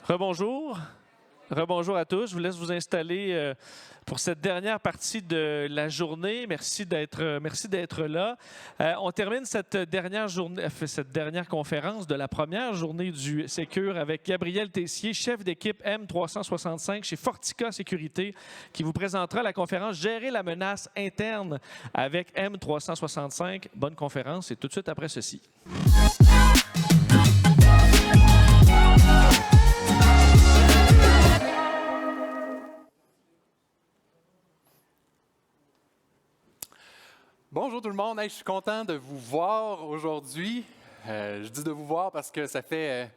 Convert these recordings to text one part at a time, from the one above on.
Rebonjour. Rebonjour à tous. Je vous laisse vous installer pour cette dernière partie de la journée. Merci d'être là. On termine cette dernière conférence de la première journée du Sécure avec Gabriel Tessier, chef d'équipe M365 chez Fortica Sécurité, qui vous présentera la conférence Gérer la menace interne avec M365. Bonne conférence et tout de suite après ceci. Bonjour tout le monde, je suis content de vous voir aujourd'hui. Je dis de vous voir parce que ça fait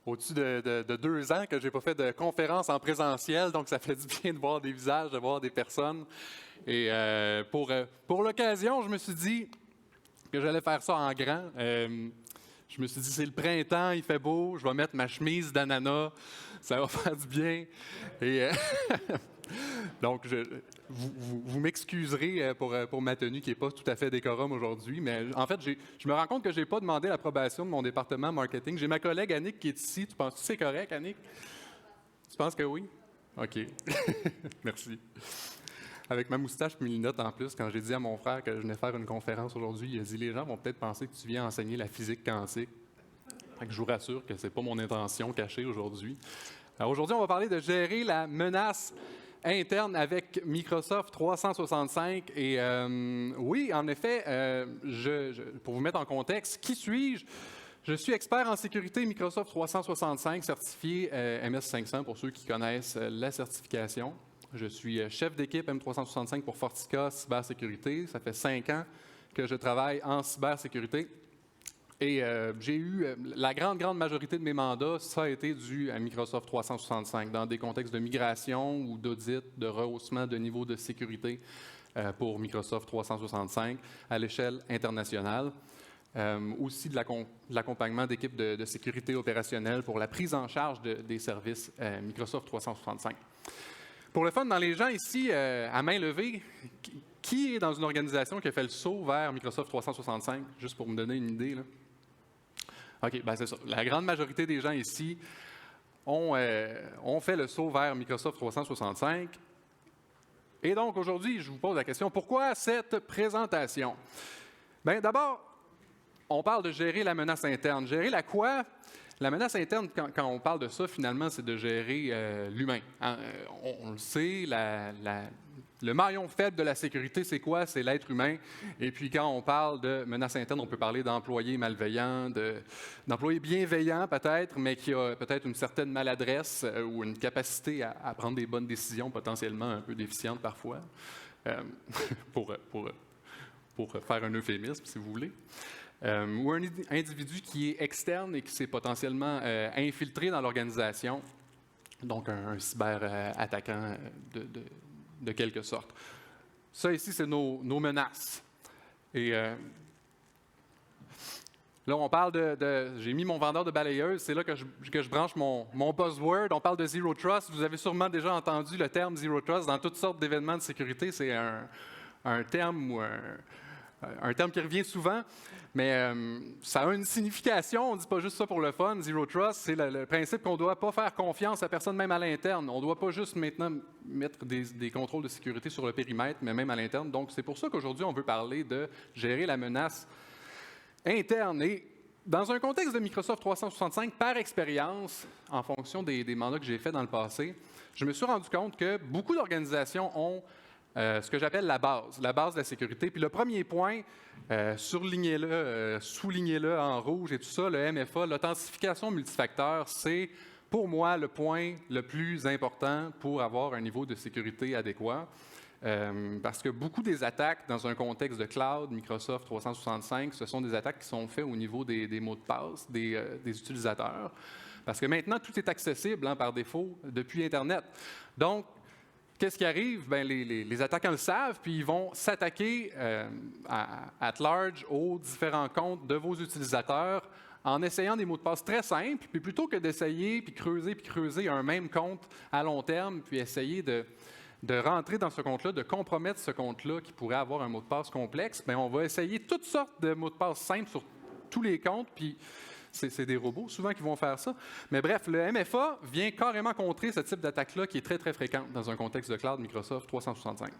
au-dessus de 2 ans que je n'ai pas fait de conférence en présentiel, donc ça fait du bien de voir des visages, de voir des personnes. Et pour l'occasion, je me suis dit que j'allais faire ça en grand. Je me suis dit, c'est le printemps, il fait beau, je vais mettre ma chemise d'ananas, ça va faire du bien. Et donc, vous m'excuserez pour ma tenue qui n'est pas tout à fait décorum aujourd'hui, mais en fait, je me rends compte que je n'ai pas demandé l'approbation de mon département marketing. J'ai ma collègue Annick qui est ici. Tu penses que c'est correct, Annick? Tu penses que oui? OK. Merci. Avec ma moustache et mes lunettes en plus, quand j'ai dit à mon frère que je venais faire une conférence aujourd'hui, il a dit « Les gens vont peut-être penser que tu viens enseigner la physique quantique. » Fait que je vous rassure que ce n'est pas mon intention cachée aujourd'hui. Alors aujourd'hui, on va parler de gérer la menace interne avec Microsoft 365. Et oui, en effet, pour vous mettre en contexte, qui suis-je? Je suis expert en sécurité Microsoft 365, certifié MS500 pour ceux qui connaissent la certification. Je suis chef d'équipe M365 pour Fortica Cybersécurité. Ça fait 5 ans que je travaille en cybersécurité. Et j'ai eu la grande majorité de mes mandats, ça a été dû à Microsoft 365, dans des contextes de migration ou d'audit, de rehaussement de niveau de sécurité pour Microsoft 365 à l'échelle internationale. Aussi de l'accompagnement d'équipes de sécurité opérationnelle pour la prise en charge des services Microsoft 365. Pour le fun, dans les gens ici, à main levée, qui est dans une organisation qui a fait le saut vers Microsoft 365, juste pour me donner une idée, là? OK, bien c'est ça. La grande majorité des gens ici ont fait le saut vers Microsoft 365. Et donc, aujourd'hui, je vous pose la question, pourquoi cette présentation? Bien, d'abord, on parle de gérer la menace interne. Gérer la quoi? La menace interne, quand on parle de ça, finalement, c'est de gérer l'humain. On le sait, le maillon faible de la sécurité, c'est quoi? C'est l'être humain. Et puis, quand on parle de menace interne, on peut parler d'employés malveillants, d'employés bienveillants peut-être, mais qui a peut-être une certaine maladresse ou une capacité à prendre des bonnes décisions, potentiellement un peu déficientes parfois, pour faire un euphémisme, si vous voulez. Ou un individu qui est externe et qui s'est potentiellement infiltré dans l'organisation, donc un cyber-attaquant de quelque sorte. Ça ici, c'est nos menaces. Et là, on parle j'ai mis mon vendeur de balayeuse, c'est là que je branche mon buzzword. On parle de Zero Trust. Vous avez sûrement déjà entendu le terme Zero Trust dans toutes sortes d'événements de sécurité. C'est un terme ou un terme qui revient souvent, mais ça a une signification. On ne dit pas juste ça pour le fun. Zero Trust, c'est le principe qu'on ne doit pas faire confiance à personne, même à l'interne. On ne doit pas juste maintenant mettre des contrôles de sécurité sur le périmètre, mais même à l'interne. Donc, c'est pour ça qu'aujourd'hui, on veut parler de gérer la menace interne. Et dans un contexte de Microsoft 365, par expérience, en fonction des mandats que j'ai faits dans le passé, je me suis rendu compte que beaucoup d'organisations ont ce que j'appelle la base de la sécurité. Puis le premier point, surlignez-le, soulignez-le en rouge et tout ça, le MFA, l'authentification multifacteur, c'est pour moi le point le plus important pour avoir un niveau de sécurité adéquat. Parce que beaucoup des attaques dans un contexte de cloud, Microsoft 365, ce sont des attaques qui sont faites au niveau des mots de passe des utilisateurs. Parce que maintenant, tout est accessible par défaut depuis Internet. Donc, qu'est-ce qui arrive? Bien, les attaquants le savent, puis ils vont s'attaquer at large aux différents comptes de vos utilisateurs en essayant des mots de passe très simples, puis plutôt que d'essayer, puis creuser un même compte à long terme, puis essayer de rentrer dans ce compte-là, de compromettre ce compte-là qui pourrait avoir un mot de passe complexe, bien, on va essayer toutes sortes de mots de passe simples sur tous les comptes, puis C'est des robots souvent qui vont faire ça. Mais bref, le MFA vient carrément contrer ce type d'attaque-là qui est très, très fréquente dans un contexte de cloud Microsoft 365.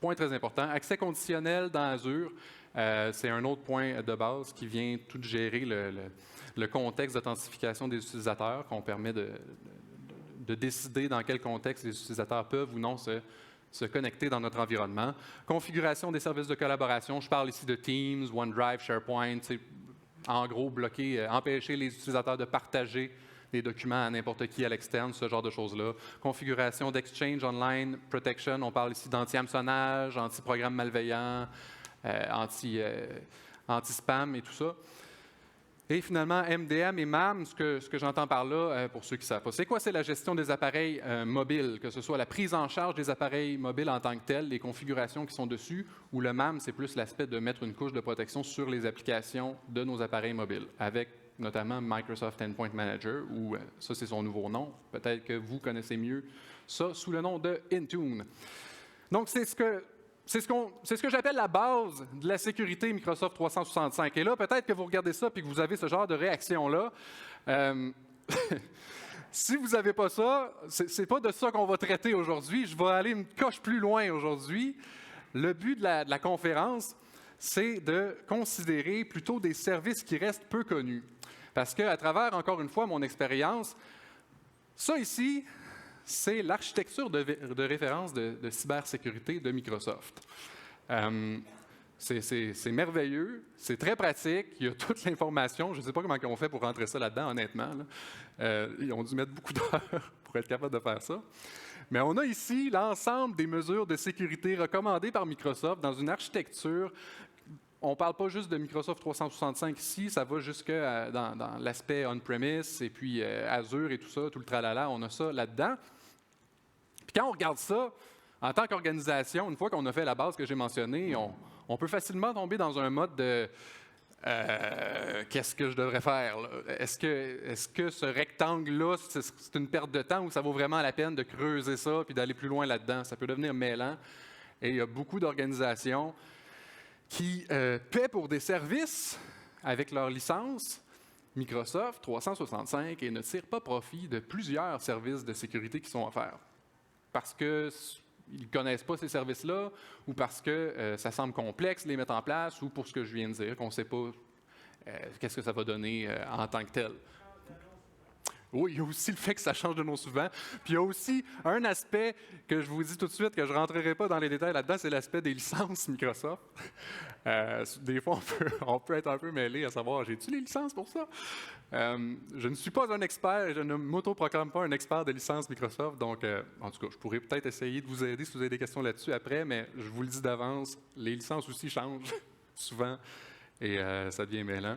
Point très important, accès conditionnel dans Azure, c'est un autre point de base qui vient tout gérer le contexte d'authentification des utilisateurs, qu'on permet de décider dans quel contexte les utilisateurs peuvent ou non se connecter dans notre environnement. Configuration des services de collaboration, je parle ici de Teams, OneDrive, SharePoint, en gros, bloquer, empêcher les utilisateurs de partager des documents à n'importe qui à l'externe, ce genre de choses-là. Configuration d'Exchange Online Protection, on parle ici d'anti-hameçonnage, anti-programme malveillant, anti-spam et tout ça. Et finalement, MDM et MAM, ce que j'entends par là, pour ceux qui ne savent pas, c'est quoi? C'est la gestion des appareils mobiles, que ce soit la prise en charge des appareils mobiles en tant que tels, les configurations qui sont dessus, ou le MAM, c'est plus l'aspect de mettre une couche de protection sur les applications de nos appareils mobiles, avec notamment Microsoft Endpoint Manager, ou ça c'est son nouveau nom, peut-être que vous connaissez mieux ça sous le nom de Intune. Donc c'est ce que j'appelle la base de la sécurité Microsoft 365. Et là, peut-être que vous regardez ça et que vous avez ce genre de réaction-là. Si vous n'avez pas ça, c'est pas de ça qu'on va traiter aujourd'hui. Je vais aller une coche plus loin aujourd'hui. Le but de la conférence, c'est de considérer plutôt des services qui restent peu connus. Parce qu'à travers, encore une fois, mon expérience, ça ici, c'est l'architecture de référence de cybersécurité de Microsoft. C'est merveilleux, c'est très pratique, il y a toute l'information. Je ne sais pas comment ils ont fait pour rentrer ça là-dedans, honnêtement. Ils ont dû mettre beaucoup d'heures pour être capable de faire ça. Mais on a ici l'ensemble des mesures de sécurité recommandées par Microsoft dans une architecture. On ne parle pas juste de Microsoft 365 ici, ça va jusque dans l'aspect on-premise et puis Azure et tout ça, tout le tralala, on a ça là-dedans. Puis quand on regarde ça, en tant qu'organisation, une fois qu'on a fait la base que j'ai mentionnée, on peut facilement tomber dans un mode de qu'est-ce que je devrais faire? Est-ce que ce rectangle-là, c'est une perte de temps ou ça vaut vraiment la peine de creuser ça puis d'aller plus loin là-dedans? Ça peut devenir mêlant. Et il y a beaucoup d'organisations qui paient pour des services avec leur licence Microsoft 365 et ne tirent pas profit de plusieurs services de sécurité qui sont offerts. Parce qu'ils ne connaissent pas ces services-là ou parce que ça semble complexe de les mettre en place ou pour ce que je viens de dire, qu'on ne sait pas qu'est-ce que ça va donner en tant que tel. Oui, il y a aussi le fait que ça change de nom souvent. Puis il y a aussi un aspect que je vous dis tout de suite, que je ne rentrerai pas dans les détails là-dedans, c'est l'aspect des licences Microsoft. Des fois, on peut être un peu mêlé à savoir, j'ai-tu les licences pour ça? Je ne suis pas un expert et je ne m'autoproclame pas un expert de licences Microsoft. Donc, en tout cas, je pourrais peut-être essayer de vous aider si vous avez des questions là-dessus après, mais je vous le dis d'avance, les licences aussi changent souvent et ça devient mêlant.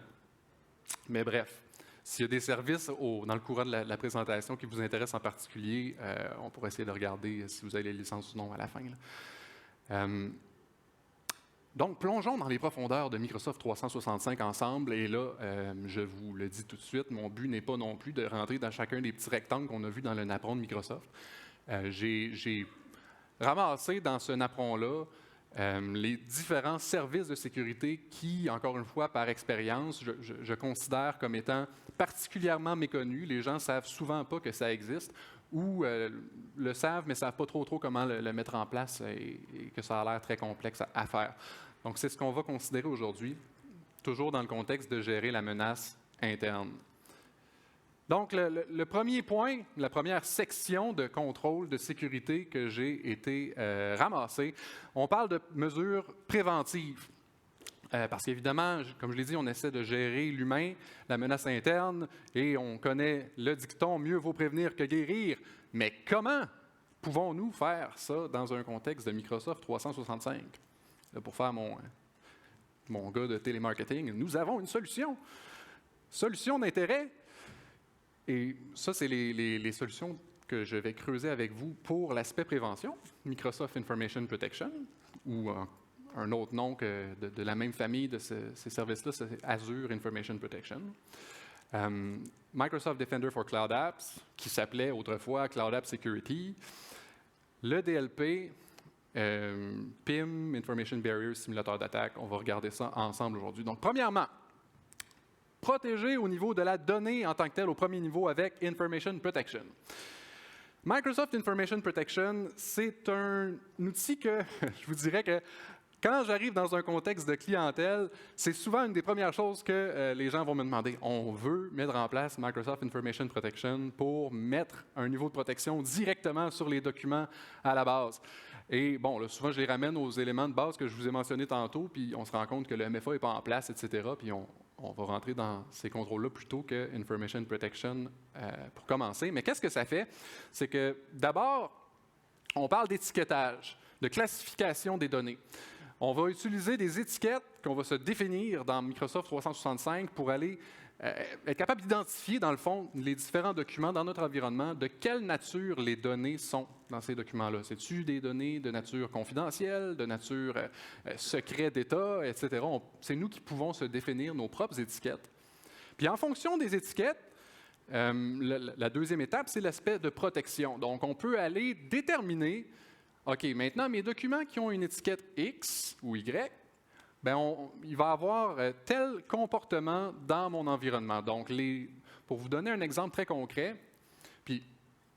Mais bref. S'il y a des services dans le courant de la présentation qui vous intéressent en particulier, on pourrait essayer de regarder si vous avez les licences ou non à la fin. Donc, plongeons dans les profondeurs de Microsoft 365 ensemble. Et là, je vous le dis tout de suite, mon but n'est pas non plus de rentrer dans chacun des petits rectangles qu'on a vus dans le napperon de Microsoft. J'ai ramassé dans ce napperon-là les différents services de sécurité qui, encore une fois, par expérience, je considère comme étant particulièrement méconnus. Les gens ne savent souvent pas que ça existe ou le savent, mais ne savent pas trop comment le mettre en place et que ça a l'air très complexe à faire. Donc, c'est ce qu'on va considérer aujourd'hui, toujours dans le contexte de gérer la menace interne. Donc, le premier point, la première section de contrôle de sécurité que j'ai été ramassée, on parle de mesures préventives. Parce qu'évidemment, comme je l'ai dit, on essaie de gérer l'humain, la menace interne, et on connaît le dicton « mieux vaut prévenir que guérir ». Mais comment pouvons-nous faire ça dans un contexte de Microsoft 365? Là, pour faire mon gars de télémarketing, nous avons une solution. Solution d'intérêt. Et ça, c'est les solutions que je vais creuser avec vous pour l'aspect prévention, Microsoft Information Protection, ou un autre nom de la même famille de ces services-là, c'est Azure Information Protection. Microsoft Defender for Cloud Apps, qui s'appelait autrefois Cloud App Security. Le DLP, PIM, Information Barrier Simulator d'attaque. On va regarder ça ensemble aujourd'hui. Donc, premièrement, protégé au niveau de la donnée en tant que telle, au premier niveau avec Information Protection. Microsoft Information Protection, c'est un outil que je vous dirais que quand j'arrive dans un contexte de clientèle, c'est souvent une des premières choses que les gens vont me demander. On veut mettre en place Microsoft Information Protection pour mettre un niveau de protection directement sur les documents à la base. Et bon, là, souvent, je les ramène aux éléments de base que je vous ai mentionnés tantôt, puis on se rend compte que le MFA n'est pas en place, etc. Puis on va rentrer dans ces contrôles-là plutôt que Information Protection pour commencer. Mais qu'est-ce que ça fait? C'est que d'abord, on parle d'étiquetage, de classification des données. On va utiliser des étiquettes qu'on va se définir dans Microsoft 365 pour aller être capable d'identifier, dans le fond, les différents documents dans notre environnement, de quelle nature les données sont dans ces documents-là. C'est-tu des données de nature confidentielle, de nature secret d'État, etc. C'est nous qui pouvons se définir nos propres étiquettes. Puis en fonction des étiquettes, la deuxième étape, c'est l'aspect de protection. Donc, on peut aller déterminer, OK, maintenant, mes documents qui ont une étiquette X ou Y, bien, il va y avoir tel comportement dans mon environnement. Donc, pour vous donner un exemple très concret, puis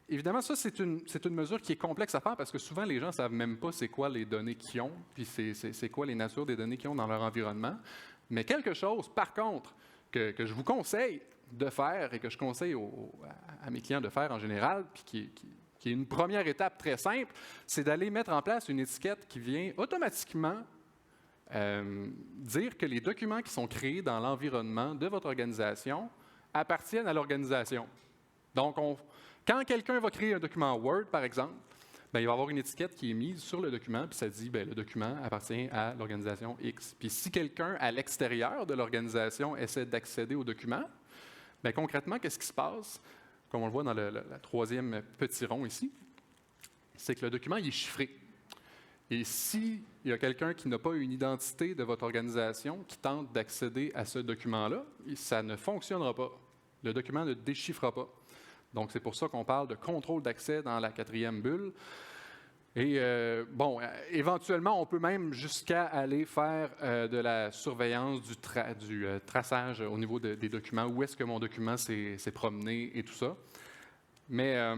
évidemment, ça, c'est une mesure qui est complexe à faire parce que souvent, les gens ne savent même pas c'est quoi les données qu'ils ont, puis c'est quoi les natures des données qu'ils ont dans leur environnement. Mais quelque chose, par contre, que je vous conseille de faire et que je conseille à mes clients de faire en général, puis qui est une première étape très simple, c'est d'aller mettre en place une étiquette qui vient automatiquement dire que les documents qui sont créés dans l'environnement de votre organisation appartiennent à l'organisation. Donc, quand quelqu'un va créer un document Word, par exemple, bien, il va y avoir une étiquette qui est mise sur le document, puis ça dit, bien, le document appartient à l'organisation X. Puis si quelqu'un à l'extérieur de l'organisation essaie d'accéder au document, bien, concrètement, qu'est-ce qui se passe? Comme on le voit dans le troisième petit rond ici, c'est que le document il est chiffré. Et s'il y a quelqu'un qui n'a pas une identité de votre organisation qui tente d'accéder à ce document-là, ça ne fonctionnera pas. Le document ne déchiffrera pas. Donc, c'est pour ça qu'on parle de contrôle d'accès dans la quatrième bulle. Et bon, éventuellement, on peut même jusqu'à aller faire de la surveillance du traçage au niveau des documents. Où est-ce que mon document s'est promené et tout ça. Mais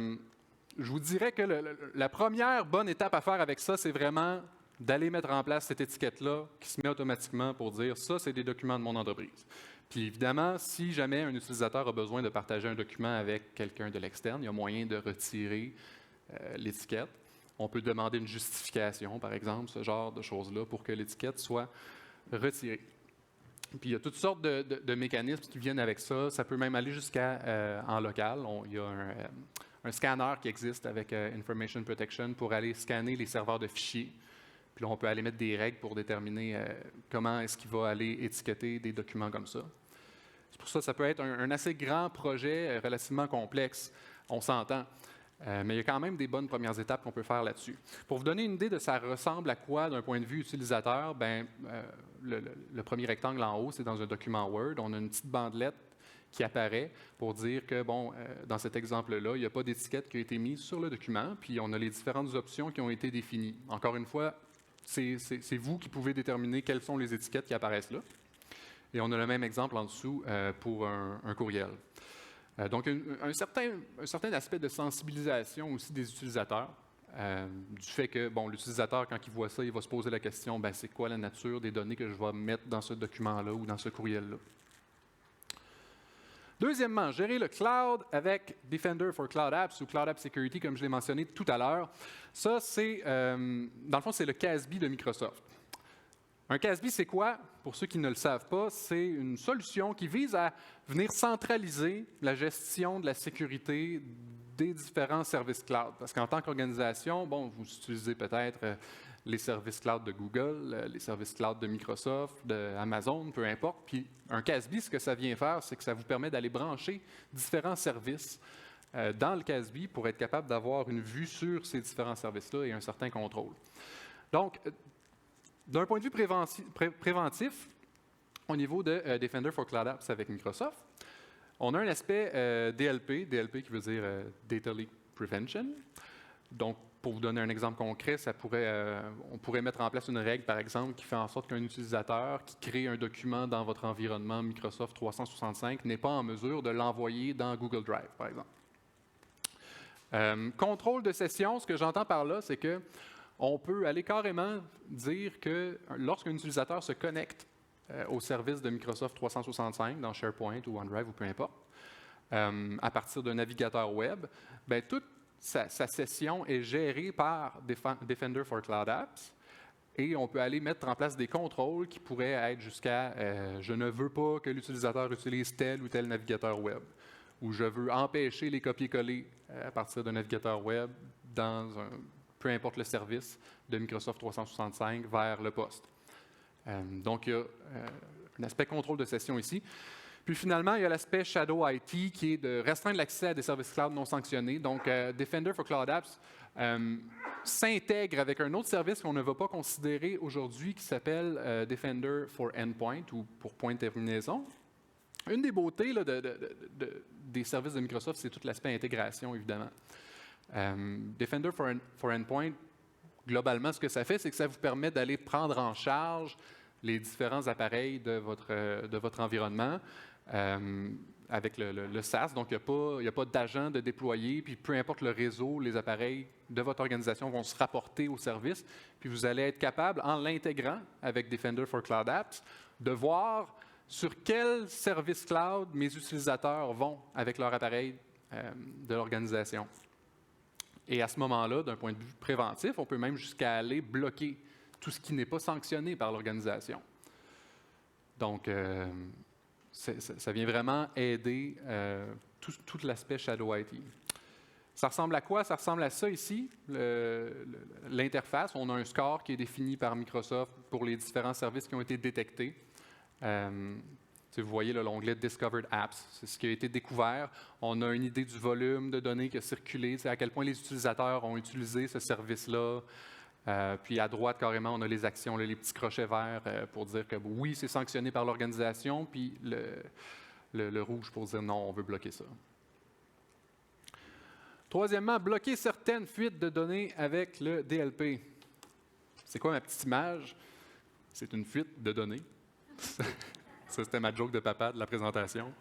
je vous dirais que la première bonne étape à faire avec ça, c'est vraiment d'aller mettre en place cette étiquette-là qui se met automatiquement pour dire « ça, c'est des documents de mon entreprise ». Puis évidemment, si jamais un utilisateur a besoin de partager un document avec quelqu'un de l'externe, il y a moyen de retirer l'étiquette. On peut demander une justification, par exemple, ce genre de choses-là, pour que l'étiquette soit retirée. Puis il y a toutes sortes de mécanismes qui viennent avec ça. Ça peut même aller jusqu'à en local. Il y a un scanner qui existe avec Information Protection pour aller scanner les serveurs de fichiers. Puis là, on peut aller mettre des règles pour déterminer comment est-ce qu'il va aller étiqueter des documents comme ça. C'est pour ça que ça peut être un assez grand projet, relativement complexe, on s'entend. Mais il y a quand même des bonnes premières étapes qu'on peut faire là-dessus. Pour vous donner une idée de ça ressemble à quoi d'un point de vue utilisateur, bien, le premier rectangle en haut, c'est dans un document Word. On a une petite bandelette qui apparaît pour dire que, bon, dans cet exemple-là, il n'y a pas d'étiquette qui a été mise sur le document, puis on a les différentes options qui ont été définies. Encore une fois, c'est vous qui pouvez déterminer quelles sont les étiquettes qui apparaissent là. Et on a le même exemple en dessous pour un courriel. Donc, un certain aspect de sensibilisation aussi des utilisateurs, du fait que, bon, l'utilisateur, quand il voit ça, il va se poser la question, bien, c'est quoi la nature des données que je vais mettre dans ce document-là ou dans ce courriel-là? Deuxièmement, gérer le cloud avec Defender for Cloud Apps ou Cloud App Security, comme je l'ai mentionné tout à l'heure. Ça, c'est, dans le fond, c'est le CASB de Microsoft. Un CASB, c'est quoi? Pour ceux qui ne le savent pas, c'est une solution qui vise à venir centraliser la gestion de la sécurité des différents services cloud. Parce qu'en tant qu'organisation, bon, vous utilisez peut-être les services cloud de Google, les services cloud de Microsoft, d'Amazon, peu importe. Puis un CASB, ce que ça vient faire, c'est que ça vous permet d'aller brancher différents services dans le CASB pour être capable d'avoir une vue sur ces différents services-là et un certain contrôle. Donc, d'un point de vue préventif, au niveau de Defender for Cloud Apps avec Microsoft, on a un aspect DLP qui veut dire Data Leak Prevention. Donc, pour vous donner un exemple concret, on pourrait mettre en place une règle, par exemple, qui fait en sorte qu'un utilisateur qui crée un document dans votre environnement Microsoft 365 n'est pas en mesure de l'envoyer dans Google Drive, par exemple. Contrôle de session, ce que j'entends par là, c'est que on peut aller carrément dire que lorsqu'un utilisateur se connecte au service de Microsoft 365 dans SharePoint ou OneDrive ou peu importe, à partir d'un navigateur web, bien, toute sa session est gérée par Defender for Cloud Apps et on peut aller mettre en place des contrôles qui pourraient être jusqu'à je ne veux pas que l'utilisateur utilise tel ou tel navigateur web ou je veux empêcher les copier-coller à partir d'un navigateur web dans peu importe le service de Microsoft 365 vers le poste. Donc, il y a un aspect contrôle de session ici. Puis finalement, il y a l'aspect Shadow IT qui est de restreindre l'accès à des services cloud non sanctionnés. Donc, Defender for Cloud Apps s'intègre avec un autre service qu'on ne va pas considérer aujourd'hui qui s'appelle Defender for Endpoint ou pour point de terminaison. Une des beautés là, des services de Microsoft, c'est tout l'aspect intégration, évidemment. Defender for Endpoint, globalement, ce que ça fait, c'est que ça vous permet d'aller prendre en charge les différents appareils de votre environnement avec le SaaS. Donc, il n'y a pas d'agent de déployer, puis peu importe le réseau, les appareils de votre organisation vont se rapporter au service, puis vous allez être capable, en l'intégrant avec Defender for Cloud Apps, de voir sur quel service cloud mes utilisateurs vont avec leur appareil de l'organisation. Et à ce moment-là, d'un point de vue préventif, on peut même jusqu'à aller bloquer tout ce qui n'est pas sanctionné par l'organisation. Donc, ça vient vraiment aider tout l'aspect Shadow IT. Ça ressemble à quoi? Ça ressemble à ça ici, l'interface. On a un score qui est défini par Microsoft pour les différents services qui ont été détectés. Vous voyez l'onglet Discovered Apps, c'est ce qui a été découvert. On a une idée du volume de données qui a circulé, à quel point les utilisateurs ont utilisé ce service-là. Puis à droite, carrément, on a les actions, les petits crochets verts pour dire que oui, c'est sanctionné par l'organisation, puis le rouge pour dire non, on veut bloquer ça. Troisièmement, bloquer certaines fuites de données avec le DLP. C'est quoi ma petite image? C'est une fuite de données. Ça, c'était ma joke de papa de la présentation.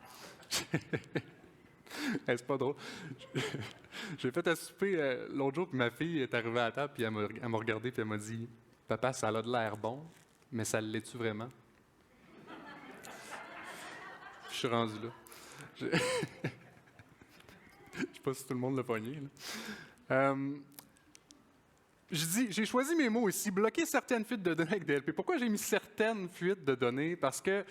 C'est pas drôle. J'ai fait à souper l'autre jour, puis ma fille est arrivée à la table, puis elle m'a regardé, puis elle m'a dit « Papa, ça a de l'air bon, mais ça l'est-tu vraiment? » Je suis rendu là. Je ne sais pas si tout le monde l'a pogné. J'ai choisi mes mots ici, bloquer certaines fuites de données avec DLP. Pourquoi j'ai mis certaines fuites de données? Parce que,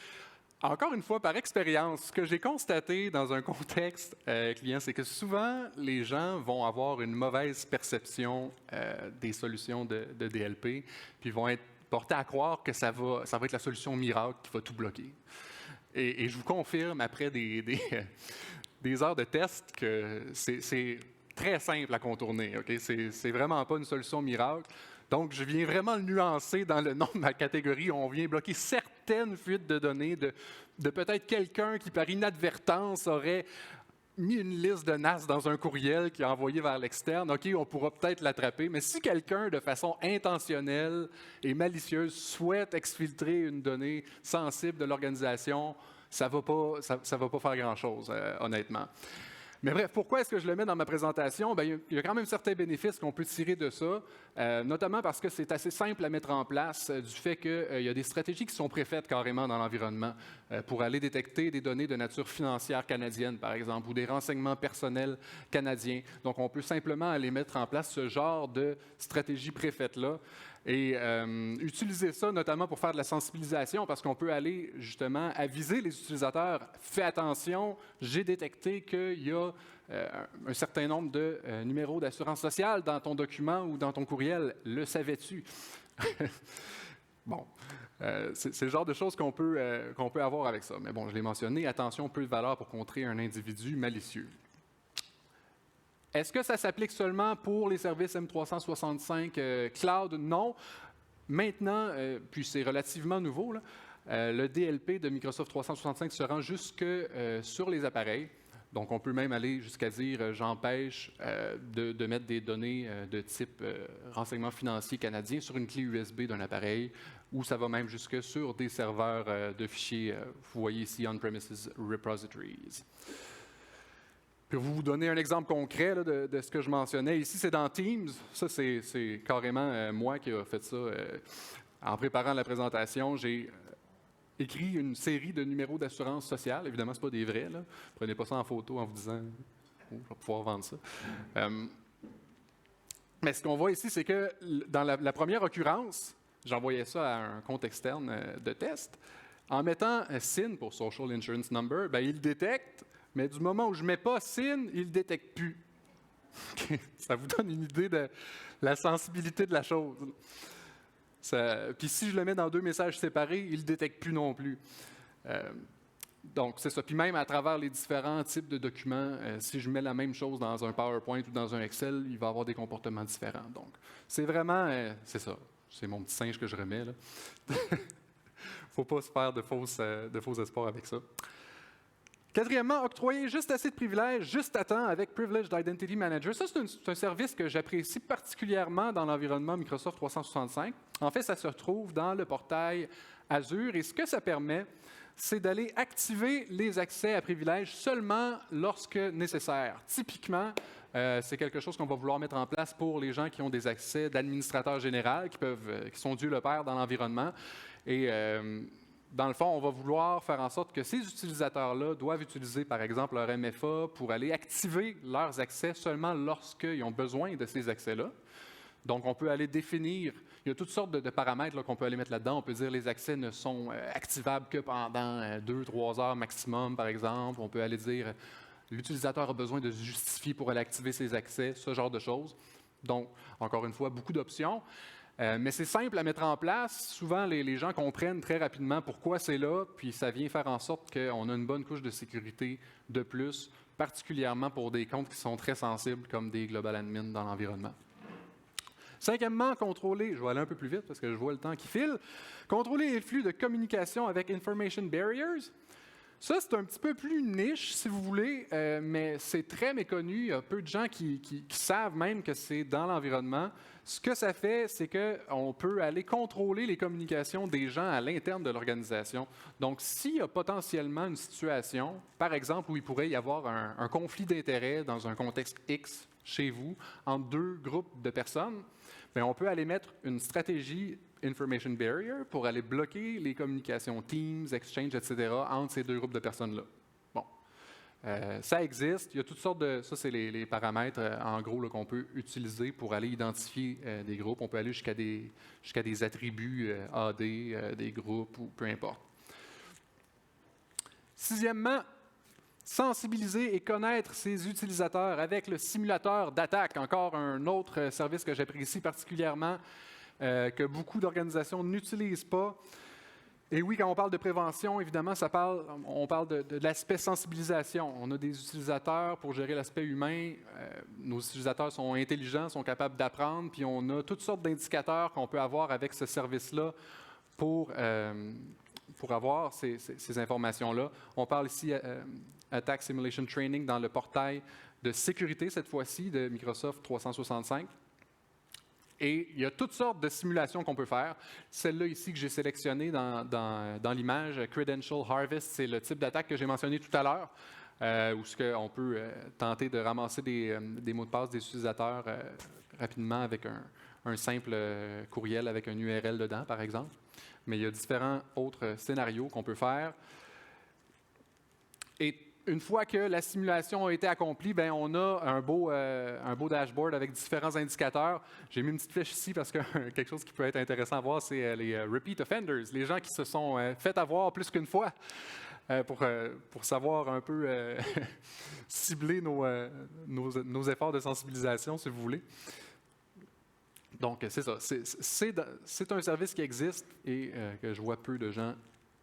encore une fois, par expérience, ce que j'ai constaté dans un contexte client, c'est que souvent, les gens vont avoir une mauvaise perception des solutions de DLP, puis vont être portés à croire que ça va être la solution miracle qui va tout bloquer. Et je vous confirme, après des heures de test, que c'est très simple à contourner. Okay? C'est vraiment pas une solution miracle. Donc, je viens vraiment le nuancer dans le nom de ma catégorie. On vient bloquer certaines fuites de données de peut-être quelqu'un qui, par inadvertance, aurait mis une liste de NAS dans un courriel qui a envoyé vers l'externe. OK, on pourra peut-être l'attraper. Mais si quelqu'un, de façon intentionnelle et malicieuse, souhaite exfiltrer une donnée sensible de l'organisation, ça va pas faire grand-chose, honnêtement. Mais bref, pourquoi est-ce que je le mets dans ma présentation? Bien, il y a quand même certains bénéfices qu'on peut tirer de ça, notamment parce que c'est assez simple à mettre en place du fait qu'il y a des stratégies qui sont préfaites carrément dans l'environnement pour aller détecter des données de nature financière canadienne, par exemple, ou des renseignements personnels canadiens. Donc, on peut simplement aller mettre en place ce genre de stratégie préfaite-là. Et utiliser ça notamment pour faire de la sensibilisation parce qu'on peut aller justement aviser les utilisateurs « Fais attention, j'ai détecté qu'il y a un certain nombre de numéros d'assurance sociale dans ton document ou dans ton courriel. Le savais-tu? » Bon, c'est le genre de choses qu'on peut avoir avec ça. Mais bon, je l'ai mentionné, attention, peu de valeur pour contrer un individu malicieux. Est-ce que ça s'applique seulement pour les services M365 Cloud? Non. Maintenant, puis c'est relativement nouveau, là, le DLP de Microsoft 365 se rend jusque sur les appareils. Donc, on peut même aller jusqu'à dire j'empêche de mettre des données de type renseignement financier canadien sur une clé USB d'un appareil, ou ça va même jusque sur des serveurs de fichiers. Vous voyez ici On-Premises Repositories. Pour vous donner un exemple concret là, de ce que je mentionnais, ici c'est dans Teams. Ça, c'est carrément moi qui ai fait ça. En préparant la présentation, j'ai écrit une série de numéros d'assurance sociale. Évidemment, ce pas des vrais. Là. Prenez pas ça en photo en vous disant « Oh, je vais pouvoir vendre ça ». Mais ce qu'on voit ici, c'est que dans la première occurrence, j'envoyais ça à un compte externe de test. En mettant SIN pour Social Insurance Number, ben, il le détecte, mais du moment où je ne mets pas SIN, il ne le détecte plus. Ça vous donne une idée de la sensibilité de la chose. Puis si je le mets dans 2 messages séparés, il ne le détecte plus non plus. Donc, c'est ça. Puis même à travers les différents types de documents, si je mets la même chose dans un PowerPoint ou dans un Excel, il va avoir des comportements différents. Donc, c'est vraiment, c'est ça. C'est mon petit singe que je remets, là. Faut pas se faire de faux espoirs avec ça. Quatrièmement, octroyer juste assez de privilèges, juste à temps avec Privileged Identity Manager. Ça, c'est un service que j'apprécie particulièrement dans l'environnement Microsoft 365. En fait, ça se retrouve dans le portail Azure et ce que ça permet, c'est d'aller activer les accès à privilèges seulement lorsque nécessaire. Typiquement, c'est quelque chose qu'on va vouloir mettre en place pour les gens qui ont des accès d'administrateur général, qui sont Dieu le Père dans l'environnement. Et dans le fond, on va vouloir faire en sorte que ces utilisateurs-là doivent utiliser, par exemple, leur MFA pour aller activer leurs accès seulement lorsqu'ils ont besoin de ces accès-là. Donc, on peut aller définir, il y a toutes sortes de paramètres qu'on peut aller mettre là-dedans. On peut dire que les accès ne sont activables que pendant 2-3 heures maximum, par exemple. On peut aller dire l'utilisateur a besoin de se justifier pour aller activer ses accès, ce genre de choses. Donc, encore une fois, beaucoup d'options. Mais c'est simple à mettre en place. Souvent, les gens comprennent très rapidement pourquoi c'est là, puis ça vient faire en sorte qu'on a une bonne couche de sécurité de plus, particulièrement pour des comptes qui sont très sensibles, comme des Global Admin dans l'environnement. Cinquièmement, contrôler, je vais aller un peu plus vite parce que je vois le temps qui file, contrôler les flux de communication avec Information Barriers. Ça, c'est un petit peu plus niche, si vous voulez, mais c'est très méconnu. Il y a peu de gens qui savent même que c'est dans l'environnement. Ce que ça fait, c'est qu'on peut aller contrôler les communications des gens à l'interne de l'organisation. Donc, s'il y a potentiellement une situation, par exemple, où il pourrait y avoir un conflit d'intérêts dans un contexte X chez vous, entre 2 groupes de personnes, bien, on peut aller mettre une stratégie Information Barrier pour aller bloquer les communications Teams, Exchange, etc. entre ces 2 groupes de personnes-là. Bon, ça existe. Il y a toutes sortes de... Ça, c'est les paramètres, en gros, qu'on peut utiliser pour aller identifier des groupes. On peut aller jusqu'à des attributs AD des groupes ou peu importe. Sixièmement, sensibiliser et connaître ses utilisateurs avec le simulateur d'attaque. Encore un autre service que j'apprécie particulièrement, que beaucoup d'organisations n'utilisent pas. Et oui, quand on parle de prévention, évidemment, on parle de l'aspect sensibilisation. On a des utilisateurs pour gérer l'aspect humain. Nos utilisateurs sont intelligents, sont capables d'apprendre, puis on a toutes sortes d'indicateurs qu'on peut avoir avec ce service-là pour avoir ces informations-là. On parle ici Attack Simulation Training dans le portail de sécurité, cette fois-ci, de Microsoft 365. Et il y a toutes sortes de simulations qu'on peut faire. Celle-là ici que j'ai sélectionnée dans l'image, Credential Harvest, c'est le type d'attaque que j'ai mentionné tout à l'heure, où on peut tenter de ramasser des mots de passe des utilisateurs rapidement avec un simple courriel avec un URL dedans, par exemple. Mais il y a différents autres scénarios qu'on peut faire. Et une fois que la simulation a été accomplie, bien, on a un beau dashboard avec différents indicateurs. J'ai mis une petite flèche ici parce que quelque chose qui peut être intéressant à voir, c'est les repeat offenders, les gens qui se sont fait avoir plus qu'une fois pour savoir un peu cibler nos efforts de sensibilisation, si vous voulez. Donc, c'est ça. C'est un service qui existe et que je vois peu de gens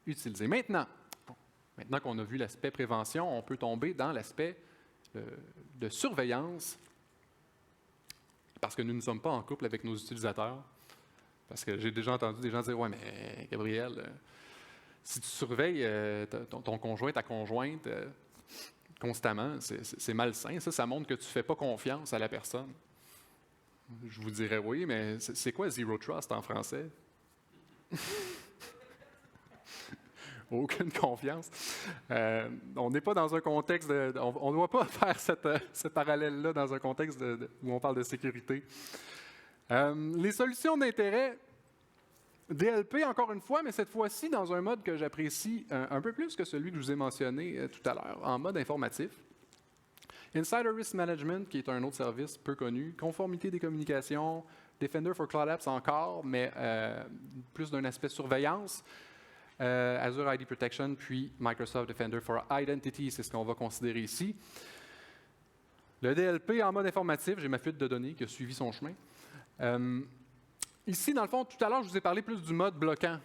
utiliser. Maintenant qu'on a vu l'aspect prévention, on peut tomber dans l'aspect de surveillance, parce que nous ne sommes pas en couple avec nos utilisateurs. Parce que j'ai déjà entendu des gens dire « Ouais, mais Gabriel, si tu surveilles ton conjoint, ta conjointe, constamment, c'est malsain. Ça montre que tu ne fais pas confiance à la personne. Je vous dirais oui, mais c'est quoi Zero Trust en français? Aucune confiance. On n'est pas dans un contexte on ne doit pas faire ce parallèle-là dans un contexte où on parle de sécurité. Les solutions d'intérêt, DLP encore une fois, mais cette fois-ci dans un mode que j'apprécie un peu plus que celui que je vous ai mentionné tout à l'heure, en mode informatif. Insider Risk Management, qui est un autre service peu connu. Conformité des communications. Defender for Cloud Apps encore, mais plus d'un aspect surveillance. Azure ID Protection, puis Microsoft Defender for Identity, c'est ce qu'on va considérer ici. Le DLP en mode informatif, j'ai ma fuite de données qui a suivi son chemin. Ici, dans le fond, tout à l'heure, je vous ai parlé plus du mode bloquant.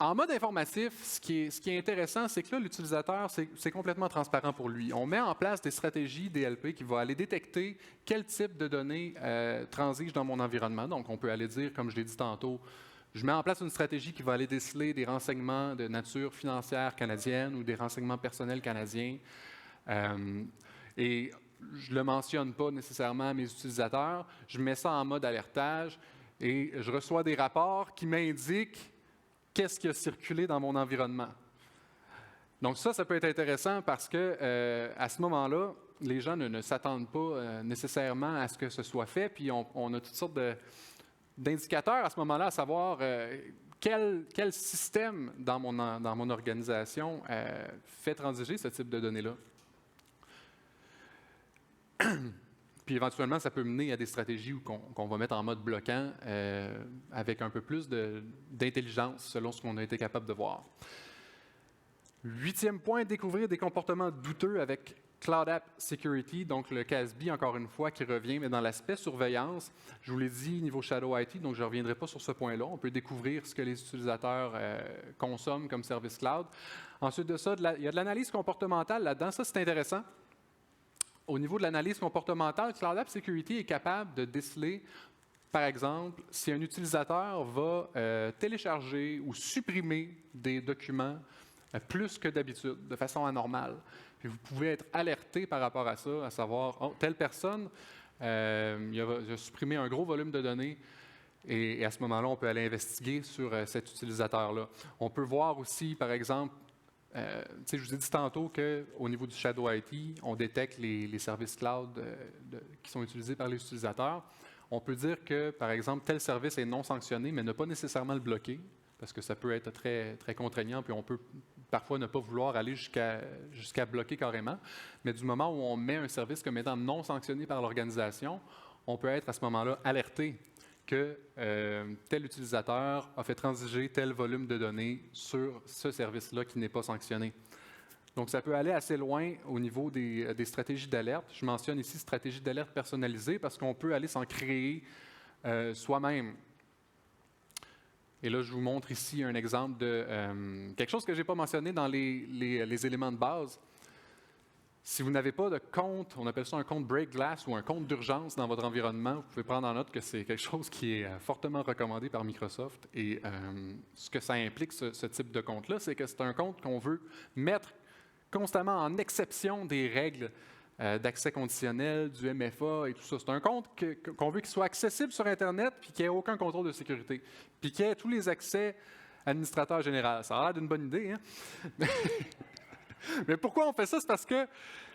En mode informatif, ce qui est intéressant, c'est que là, l'utilisateur, c'est complètement transparent pour lui. On met en place des stratégies DLP qui vont aller détecter quel type de données transigent dans mon environnement. Donc, on peut aller dire, comme je l'ai dit tantôt, je mets en place une stratégie qui va aller déceler des renseignements de nature financière canadienne ou des renseignements personnels canadiens. Et je ne le mentionne pas nécessairement à mes utilisateurs. Je mets ça en mode alertage et je reçois des rapports qui m'indiquent qu'est-ce qui a circulé dans mon environnement. Donc ça peut être intéressant parce que à ce moment-là, les gens ne s'attendent pas nécessairement à ce que ce soit fait, puis on a toutes sortes d'indicateurs à ce moment-là, à savoir quel système dans mon organisation fait transiger ce type de données-là. Puis éventuellement, ça peut mener à des stratégies qu'on va mettre en mode bloquant avec un peu plus d'intelligence selon ce qu'on a été capable de voir. 8e point, découvrir des comportements douteux avec Cloud App Security, donc le CASB, encore une fois, qui revient, mais dans l'aspect surveillance. Je vous l'ai dit, niveau Shadow IT, donc je ne reviendrai pas sur ce point-là. On peut découvrir ce que les utilisateurs consomment comme service cloud. Ensuite de ça, il y a de l'analyse comportementale là-dedans. Ça, c'est intéressant. Au niveau de l'analyse comportementale, Cloud App Security est capable de déceler, par exemple, si un utilisateur va télécharger ou supprimer des documents plus que d'habitude, de façon anormale. Puis vous pouvez être alerté par rapport à ça, à savoir, oh, telle personne, il a supprimé un gros volume de données, et à ce moment-là, on peut aller investiguer sur cet utilisateur-là. On peut voir aussi, par exemple, je vous ai dit tantôt qu'au niveau du Shadow IT, on détecte les services cloud qui sont utilisés par les utilisateurs. On peut dire que, par exemple, tel service est non sanctionné, mais ne pas nécessairement le bloquer, parce que ça peut être très, très contraignant, puis on peut parfois ne pas vouloir aller jusqu'à bloquer carrément. Mais du moment où on met un service comme étant non sanctionné par l'organisation, on peut être à ce moment-là alerté que tel utilisateur a fait transiger tel volume de données sur ce service-là qui n'est pas sanctionné. Donc, ça peut aller assez loin au niveau des stratégies d'alerte. Je mentionne ici stratégie d'alerte personnalisée parce qu'on peut aller s'en créer soi-même. Et là, je vous montre ici un exemple de quelque chose que je n'ai pas mentionné dans les éléments de base. Si vous n'avez pas de compte, on appelle ça un compte break glass ou un compte d'urgence dans votre environnement, vous pouvez prendre en note que c'est quelque chose qui est fortement recommandé par Microsoft. Et ce que ça implique, ce type de compte-là, c'est que c'est un compte qu'on veut mettre constamment en exception des règles d'accès conditionnel, du MFA et tout ça. C'est un compte qu'on veut qu'il soit accessible sur Internet puis qu'il n'y ait aucun contrôle de sécurité. Puis qu'il y ait tous les accès administrateur général. Ça a l'air d'une bonne idée, hein? Mais pourquoi on fait ça? C'est parce que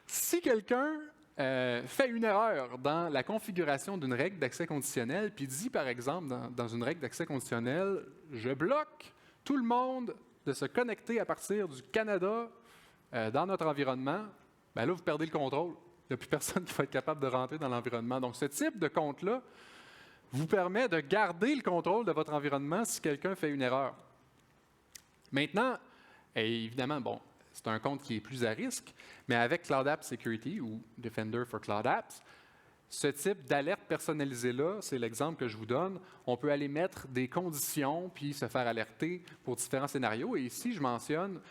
si quelqu'un fait une erreur dans la configuration d'une règle d'accès conditionnel, puis dit, par exemple, dans une règle d'accès conditionnel, je bloque tout le monde de se connecter à partir du Canada dans notre environnement, bien là, vous perdez le contrôle. Il n'y a plus personne qui va être capable de rentrer dans l'environnement. Donc, ce type de compte-là vous permet de garder le contrôle de votre environnement si quelqu'un fait une erreur. Maintenant, évidemment, bon, c'est un compte qui est plus à risque, mais avec Cloud App Security ou Defender for Cloud Apps, ce type d'alerte personnalisée-là, c'est l'exemple que je vous donne, on peut aller mettre des conditions puis se faire alerter pour différents scénarios. Et ici, je mentionne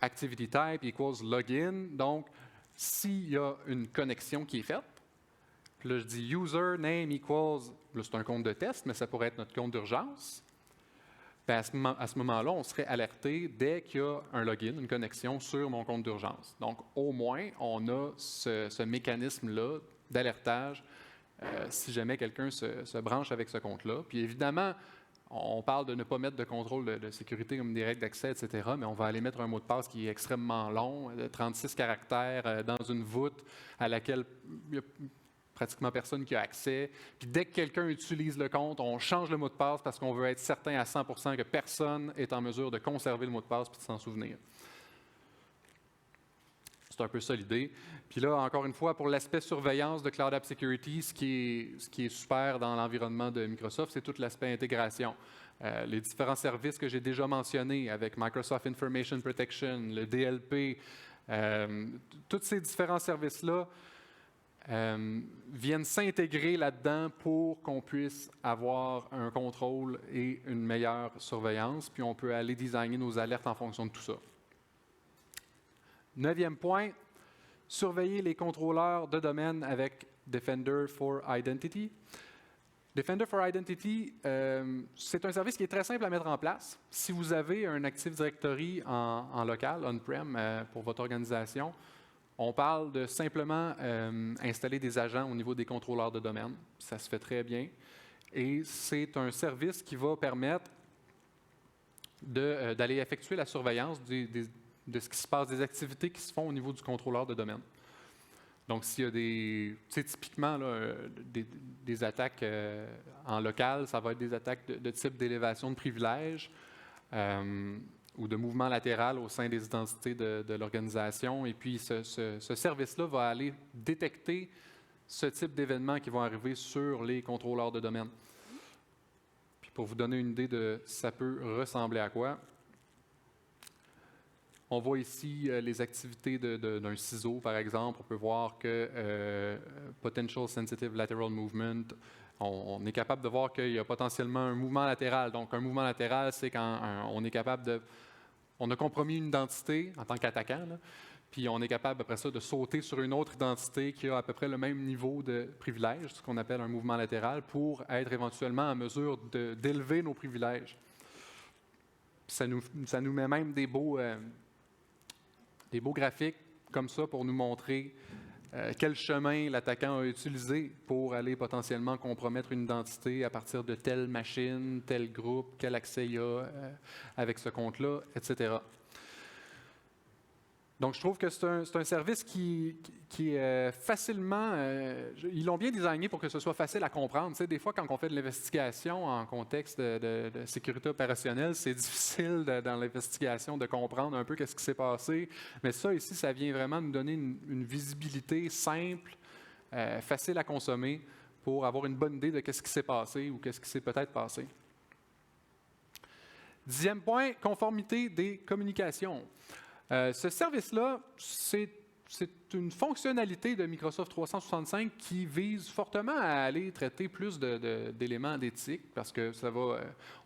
Activity Type equals Login. Donc, s'il y a une connexion qui est faite, puis là, je dis User Name equals, là, c'est un compte de test, mais ça pourrait être notre compte d'urgence. ben à ce moment-là, on serait alerté dès qu'il y a un login, une connexion sur mon compte d'urgence. Donc, au moins, on a ce mécanisme-là d'alertage si jamais quelqu'un se branche avec ce compte-là. Puis évidemment, on parle de ne pas mettre de contrôle de sécurité comme des règles d'accès, etc., mais on va aller mettre un mot de passe qui est extrêmement long, de 36 caractères, dans une voûte à laquelle il n'y a pratiquement personne qui a accès. Puis dès que quelqu'un utilise le compte, on change le mot de passe parce qu'on veut être certain à 100% que personne est en mesure de conserver le mot de passe et de s'en souvenir. C'est un peu ça l'idée. Puis là, encore une fois, pour l'aspect surveillance de Cloud App Security, ce qui est super dans l'environnement de Microsoft, c'est tout l'aspect intégration. Les différents services que j'ai déjà mentionnés avec Microsoft Information Protection, le DLP, tous ces différents services-là viennent s'intégrer là-dedans pour qu'on puisse avoir un contrôle et une meilleure surveillance, puis on peut aller designer nos alertes en fonction de tout ça. 9e point, surveiller les contrôleurs de domaine avec Defender for Identity. Defender for Identity, c'est un service qui est très simple à mettre en place. Si vous avez un Active Directory en local, on-prem, pour votre organisation, on parle de simplement installer des agents au niveau des contrôleurs de domaine. Ça se fait très bien. Et c'est un service qui va permettre d'aller effectuer la surveillance de ce qui se passe, des activités qui se font au niveau du contrôleur de domaine. Donc, s'il y a typiquement là, des attaques en local, ça va être des attaques de type d'élévation de privilèges ou de mouvement latéral au sein des identités de l'organisation. Et puis, ce service-là va aller détecter ce type d'événements qui vont arriver sur les contrôleurs de domaine. Puis, pour vous donner une idée de ça peut ressembler à quoi, on voit ici les activités d'un ciseau, par exemple. On peut voir que Potential Sensitive Lateral Movement, on est capable de voir qu'il y a potentiellement un mouvement latéral. Donc, un mouvement latéral, c'est quand on est capable de... On a compromis une identité en tant qu'attaquant, puis on est capable, après ça, de sauter sur une autre identité qui a à peu près le même niveau de privilège, ce qu'on appelle un mouvement latéral, pour être éventuellement en mesure d'élever nos privilèges. Puis ça nous met même des beaux graphiques comme ça pour nous montrer quel chemin l'attaquant a utilisé pour aller potentiellement compromettre une identité à partir de telle machine, tel groupe, quel accès il y a avec ce compte-là, etc. Donc, je trouve que c'est un service qui est facilement... ils l'ont bien designé pour que ce soit facile à comprendre. Tu sais, des fois, quand on fait de l'investigation en contexte de sécurité opérationnelle, c'est difficile dans l'investigation de comprendre un peu qu'est-ce qui s'est passé. Mais ça, ici, ça vient vraiment nous donner une visibilité simple, facile à consommer pour avoir une bonne idée de qu'est-ce qui s'est passé ou qu'est-ce qui s'est peut-être passé. 10e point, conformité des communications. Ce service-là, c'est une fonctionnalité de Microsoft 365 qui vise fortement à aller traiter plus d'éléments d'éthique parce que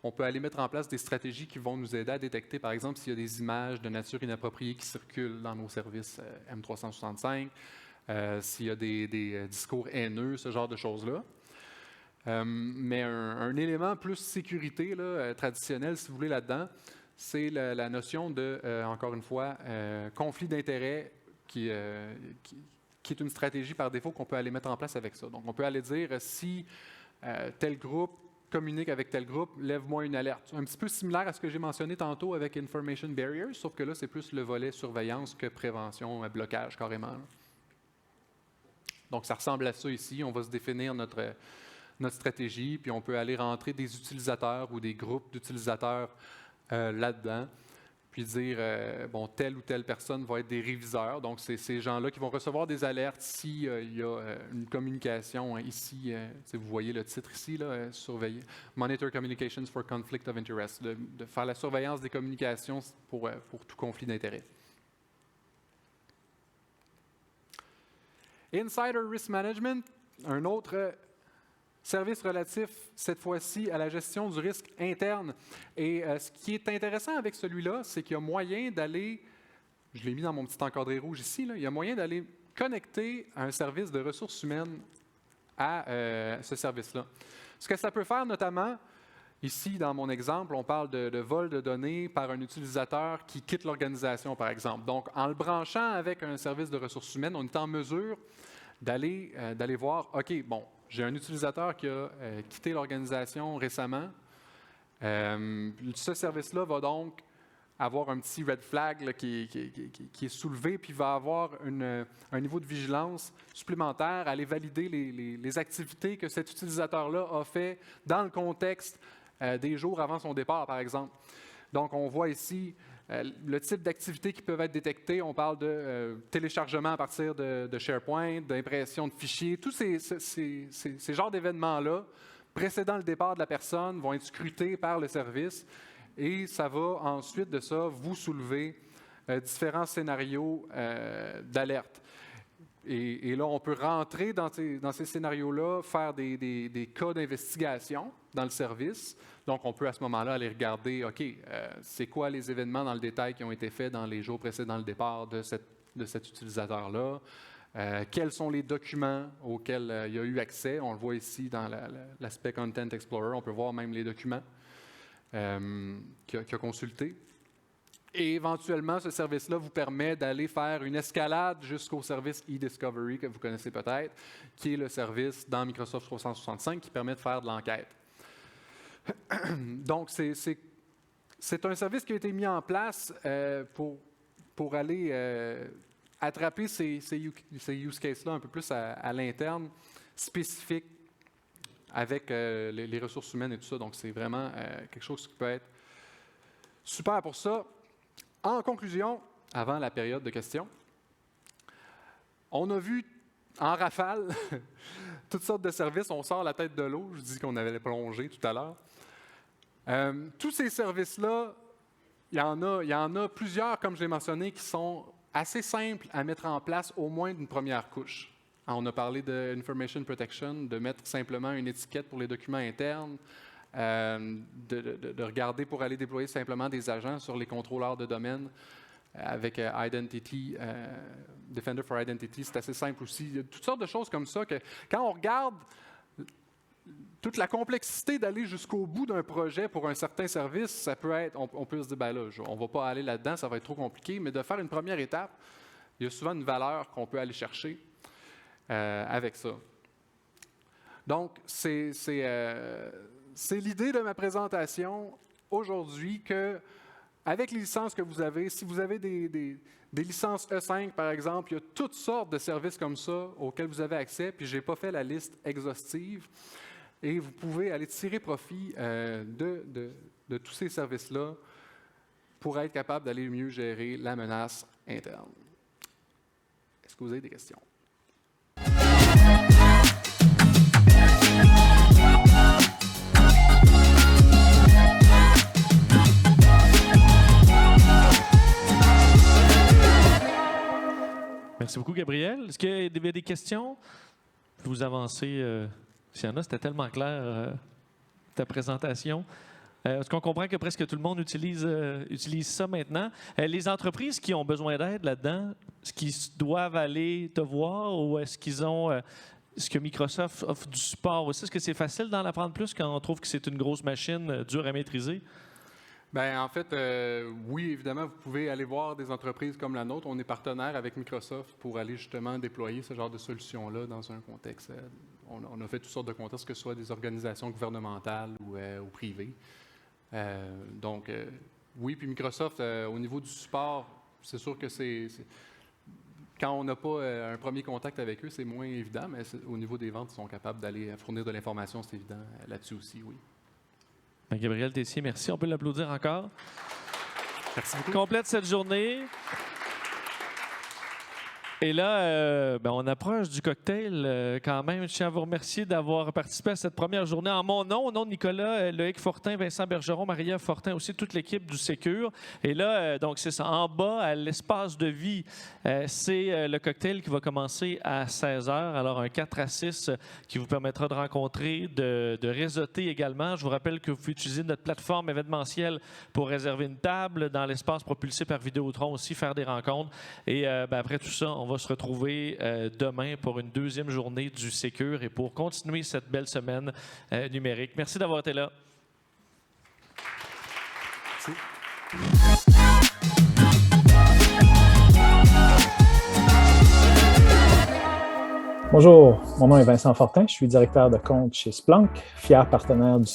on peut aller mettre en place des stratégies qui vont nous aider à détecter, par exemple, s'il y a des images de nature inappropriée qui circulent dans nos services M365, s'il y a des discours haineux, ce genre de choses-là. Mais un élément plus sécurité traditionnel, si vous voulez, là-dedans, c'est la notion de, encore une fois, conflit d'intérêts qui est une stratégie par défaut qu'on peut aller mettre en place avec ça. Donc, on peut aller dire si tel groupe communique avec tel groupe, lève-moi une alerte. Un petit peu similaire à ce que j'ai mentionné tantôt avec Information Barriers, sauf que là, c'est plus le volet surveillance que prévention, blocage carrément. Donc, ça ressemble à ça ici. On va se définir notre stratégie, puis on peut aller rentrer des utilisateurs ou des groupes d'utilisateurs là-dedans, puis dire, bon, telle ou telle personne va être des réviseurs. Donc, c'est ces gens-là qui vont recevoir des alertes s'il y a une communication ici. Vous voyez le titre ici, là, surveiller. Monitor Communications for Conflict of Interest. De faire la surveillance des communications pour tout conflit d'intérêts. Insider Risk Management, un autre service relatif, cette fois-ci, à la gestion du risque interne. Et ce qui est intéressant avec celui-là, c'est qu'il y a moyen d'aller, je l'ai mis dans mon petit encadré rouge ici, là, il y a moyen d'aller connecter un service de ressources humaines à ce service-là. Ce que ça peut faire notamment, Ici, dans mon exemple, on parle de vol de données par un utilisateur qui quitte l'organisation, par exemple. Donc, en le branchant avec un service de ressources humaines, on est en mesure d'aller voir, OK, bon, j'ai un utilisateur qui a quitté l'organisation récemment. Ce service-là va donc avoir un petit red flag là, qui est soulevé, puis va avoir un niveau de vigilance supplémentaire, aller valider les activités que cet utilisateur-là a fait dans le contexte des jours avant son départ, par exemple. Donc, on voit ici le type d'activités qui peuvent être détectées. On parle de téléchargement à partir de SharePoint, d'impression de fichiers. Tous ces genres d'événements-là, précédant le départ de la personne, vont être scrutés par le service et ça va ensuite de ça vous soulever différents scénarios d'alerte. Et là, on peut rentrer dans ces scénarios-là, faire des cas d'investigation dans le service. Donc, on peut à ce moment-là aller regarder, OK, c'est quoi les événements dans le détail qui ont été faits dans les jours précédant le départ de cet utilisateur-là? Quels sont les documents auxquels il y a eu accès? On le voit ici dans l'aspect Content Explorer. On peut voir même les documents qu'il a consultés. Et éventuellement, ce service-là vous permet d'aller faire une escalade jusqu'au service eDiscovery que vous connaissez peut-être, qui est le service dans Microsoft 365 qui permet de faire de l'enquête. Donc, c'est un service qui a été mis en place pour aller attraper ces use cases-là un peu plus à l'interne, spécifiques avec les ressources humaines et tout ça. Donc, c'est vraiment quelque chose qui peut être super pour ça. En conclusion, avant la période de questions, on a vu en rafale toutes sortes de services. On sort la tête de l'eau. Je dis qu'on avait plongé tout à l'heure. Tous ces services-là, il y en a plusieurs, comme j'ai mentionné, qui sont assez simples à mettre en place au moins d'une première couche. On a parlé de Information Protection, de mettre simplement une étiquette pour les documents internes, de regarder pour aller déployer simplement des agents sur les contrôleurs de domaine avec Identity, Defender for Identity, c'est assez simple aussi. Il y a toutes sortes de choses comme ça que quand on regarde toute la complexité d'aller jusqu'au bout d'un projet pour un certain service, ça peut être, on peut se dire, ben là, on ne va pas aller là-dedans, ça va être trop compliqué, mais de faire une première étape, il y a souvent une valeur qu'on peut aller chercher avec ça. Donc, c'est l'idée de ma présentation aujourd'hui que, avec les licences que vous avez, si vous avez des licences E5, par exemple, il y a toutes sortes de services comme ça auxquels vous avez accès, puis je n'ai pas fait la liste exhaustive. Et vous pouvez aller tirer profit de tous ces services-là pour être capable d'aller mieux gérer la menace interne. Est-ce que vous avez des questions? Merci beaucoup, Gabriel. Est-ce qu'il y avait des questions? Vous avancez, s'il y en a, c'était tellement clair, ta présentation. Est-ce qu'on comprend que presque tout le monde utilise ça maintenant? Les entreprises qui ont besoin d'aide là-dedans, est-ce qu'ils doivent aller te voir ou est-ce qu'ils ont... Est-ce que Microsoft offre du support aussi? Est-ce que c'est facile d'en apprendre plus quand on trouve que c'est une grosse machine dure à maîtriser? Bien, en fait, oui, évidemment, vous pouvez aller voir des entreprises comme la nôtre. On est partenaire avec Microsoft pour aller justement déployer ce genre de solution-là dans un contexte. On a fait toutes sortes de contextes, que ce soit des organisations gouvernementales ou privées. Donc, oui, puis Microsoft, au niveau du support, c'est sûr que quand on n'a pas un premier contact avec eux, c'est moins évident, mais au niveau des ventes, ils sont capables d'aller fournir de l'information, c'est évident là-dessus aussi, oui. Gabriel Tessier, merci. On peut l'applaudir encore. Merci beaucoup. Complète cette journée. Et là, on approche du cocktail quand même. Je tiens à vous remercier d'avoir participé à cette première journée en mon nom, au nom de Nicolas, Loïc Fortin, Vincent Bergeron, Maria Fortin, aussi toute l'équipe du Sécure. Et là, donc c'est ça, en bas, à l'espace de vie, c'est le cocktail qui va commencer à 16h. Alors un 4 à 6 qui vous permettra de rencontrer, de réseauter également. Je vous rappelle que vous pouvez utiliser notre plateforme événementielle pour réserver une table dans l'espace propulsé par Vidéotron aussi, faire des rencontres. Et après tout ça, on va se retrouver demain pour une deuxième journée du Sécure et pour continuer cette belle semaine numérique. Merci d'avoir été là. Bonjour, mon nom est Vincent Fortin, je suis directeur de compte chez Splunk, fier partenaire du